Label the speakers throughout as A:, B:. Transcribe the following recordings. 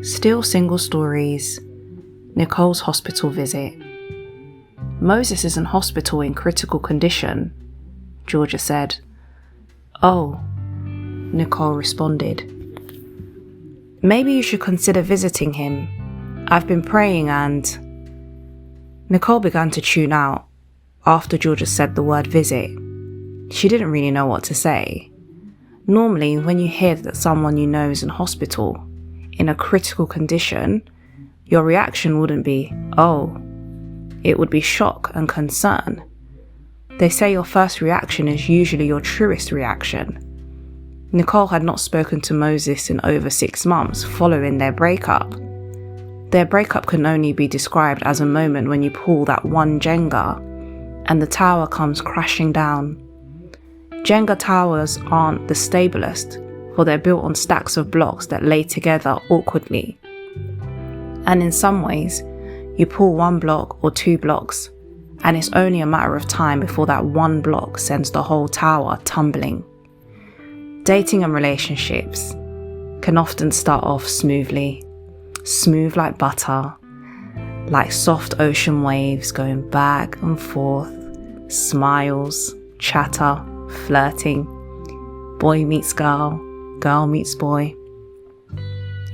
A: Still single stories. Nicole's hospital visit. Moses is in hospital in critical condition, Georgia said. Oh, Nicole responded. Maybe you should consider visiting him. I've been praying and... Nicole began to tune out after Georgia said the word visit. She didn't really know what to say. Normally, when you hear that someone you know is in hospital, in a critical condition, your reaction wouldn't be, oh. It would be shock and concern. They say your first reaction is usually your truest reaction. Nicole had not spoken to Moses in over 6 months following their breakup. Their breakup can only be described as a moment when you pull that one Jenga and the tower comes crashing down. Jenga towers aren't the stablest, for they're built on stacks of blocks that lay together awkwardly. And in some ways, you pull 1 block or 2 blocks, and it's only a matter of time before that 1 block sends the whole tower tumbling. Dating and relationships can often start off smoothly, smooth like butter, like soft ocean waves going back and forth, smiles, chatter, flirting, boy meets girl, girl meets boy.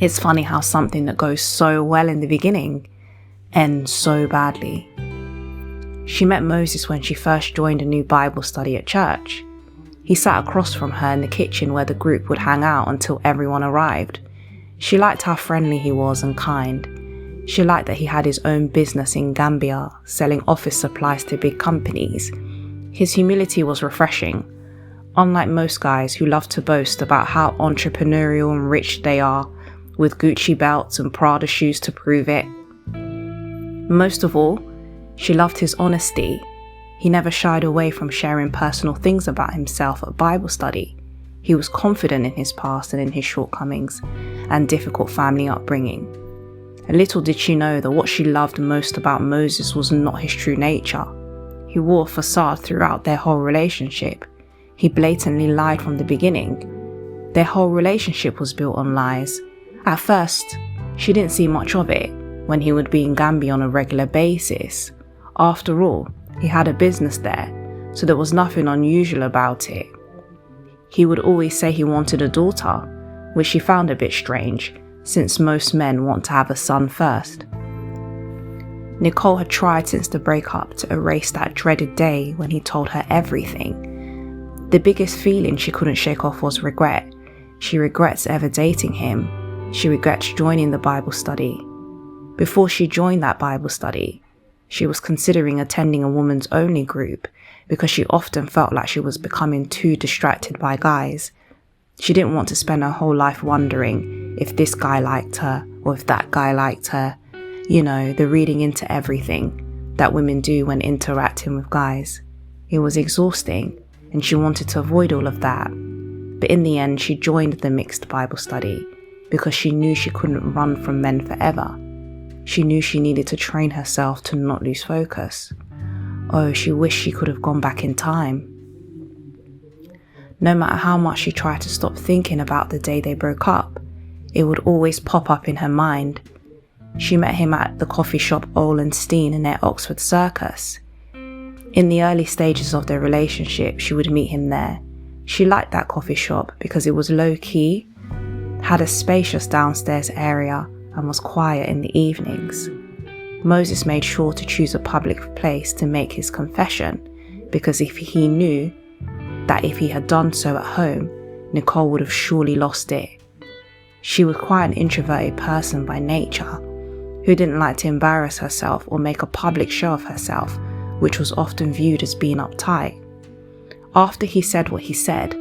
A: It's funny how something that goes so well in the beginning ends so badly. She met Moses when she first joined a new Bible study at church. He sat across from her in the kitchen where the group would hang out until everyone arrived. She liked how friendly he was and kind. She liked that he had his own business in Gambia, selling office supplies to big companies. His humility was refreshing, unlike most guys who love to boast about how entrepreneurial and rich they are, with Gucci belts and Prada shoes to prove it. Most of all, she loved his honesty. He never shied away from sharing personal things about himself at Bible study. He was confident in his past and in his shortcomings and difficult family upbringing. And little did she know that what she loved most about Moses was not his true nature. He wore a facade throughout their whole relationship. He blatantly lied from the beginning. Their whole relationship was built on lies. At first, she didn't see much of it when he would be in Gambia on a regular basis. After all, he had a business there, so there was nothing unusual about it. He would always say he wanted a daughter, which she found a bit strange, since most men want to have a son first. Nicole had tried since the breakup to erase that dreaded day when he told her everything. The biggest feeling she couldn't shake off was regret. She regrets ever dating him. She regrets joining the Bible study. Before she joined that Bible study, she was considering attending a women's only group because she often felt like she was becoming too distracted by guys. She didn't want to spend her whole life wondering if this guy liked her or if that guy liked her. You know, the reading into everything that women do when interacting with guys. It was exhausting and she wanted to avoid all of that. But in the end, she joined the mixed Bible study because she knew she couldn't run from men forever. She knew she needed to train herself to not lose focus. Oh, she wished she could have gone back in time. No matter how much she tried to stop thinking about the day they broke up, it would always pop up in her mind. She met him at the coffee shop Olenstein near Oxford Circus. In the early stages of their relationship, she would meet him there. She liked that coffee shop because it was low-key, had a spacious downstairs area, and was quiet in the evenings. Moses made sure to choose a public place to make his confession, because if he knew that if he had done so at home, Nicole would have surely lost it. She was quite an introverted person by nature, who didn't like to embarrass herself or make a public show of herself, which was often viewed as being uptight. After he said what he said,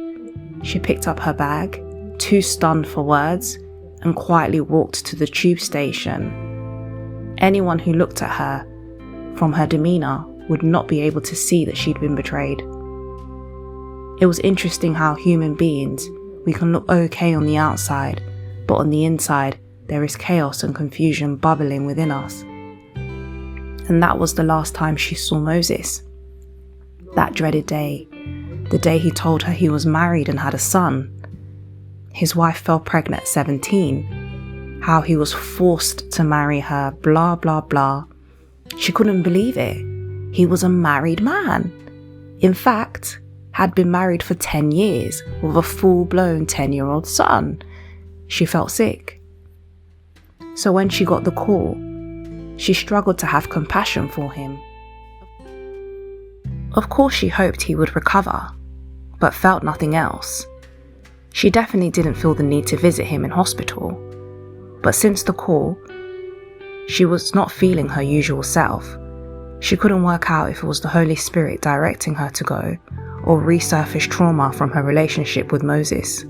A: she picked up her bag, too stunned for words, and quietly walked to the tube station. Anyone who looked at her, from her demeanour, would not be able to see that she'd been betrayed. It was interesting how human beings, we can look okay on the outside, but on the inside, there is chaos and confusion bubbling within us. And that was the last time she saw Moses. That dreaded day, the day he told her he was married and had a son. His wife fell pregnant at 17, how he was forced to marry her, blah, blah, blah. She couldn't believe it. He was a married man. In fact, had been married for 10 years with a full-blown 10-year-old son. She felt sick. So when she got the call, she struggled to have compassion for him. Of course she hoped he would recover, but felt nothing else. She definitely didn't feel the need to visit him in hospital, but since the call, she was not feeling her usual self. She couldn't work out if it was the Holy Spirit directing her to go, or resurfaced trauma from her relationship with Moses.